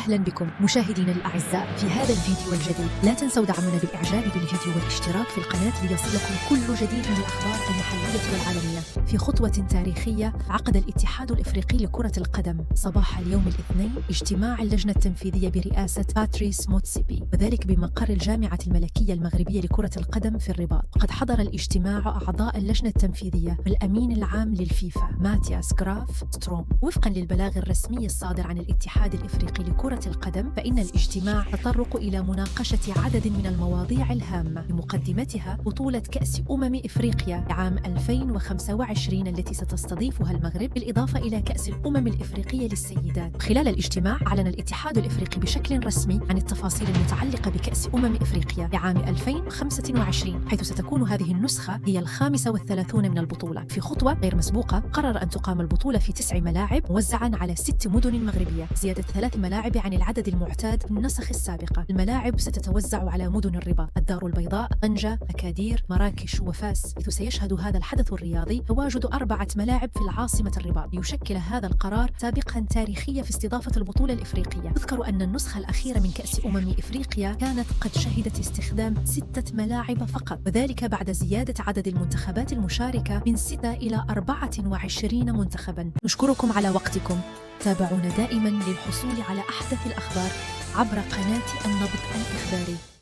أهلا بكم مشاهدينا الأعزاء في هذا الفيديو الجديد. لا تنسوا دعمنا بالإعجاب بالفيديو والاشتراك في القناة ليصلكم كل جديد من الأخبار المحلية والعالمية. في خطوة تاريخية عقد الاتحاد الإفريقي لكرة القدم صباح اليوم الاثنين اجتماع اللجنة التنفيذية برئاسة باتريس موتسيبي، وذلك بمقر الجامعة الملكية المغربية لكرة القدم في الرباط. قد حضر الاجتماع أعضاء اللجنة التنفيذية والأمين العام للفيفا ماتياس جراف ستروم. وفقا للبلاغ الرسمي الصادر عن الاتحاد الإفريقي لكرة القدم، فإن الاجتماع تطرق إلى مناقشة عدد من المواضيع الهامة، بمقدمتها بطولة كأس إفريقيا عام 2025 التي ستستضيفها المغرب، بالإضافة إلى كأس الأمم الإفريقية للسيدات. خلال الاجتماع أعلن الاتحاد الإفريقي بشكل رسمي عن التفاصيل المتعلقة بكأس إفريقيا لعام 2025، حيث ستكون هذه النسخة هي ال35 من البطولة. في خطوة غير مسبوقة قرر أن تقام البطولة في 9 ملاعب موزعا على 6 مدن مغربية، زيادة 3 ملاعب عن العدد المعتاد في النسخ السابقة. الملاعب ستتوزع على مدن الرباط، الدار البيضاء، طنجة، أكادير، مراكش وفاس، حيث سيشهد هذا الحدث الرياضي تواجد 4 ملاعب في العاصمة الرباط. يشكل هذا القرار سابقا تاريخية في استضافة البطولة الإفريقية. يذكر أن النسخة الأخيرة من كأس إفريقيا كانت قد شهدت استخدام 6 ملاعب فقط، وذلك بعد زيادة عدد المنتخبات المشاركة من 6 إلى 24 منتخبا. نشكركم على وقتكم. تابعونا دائما للحصول على أحدث الأخبار عبر قناة النبض الإخباري.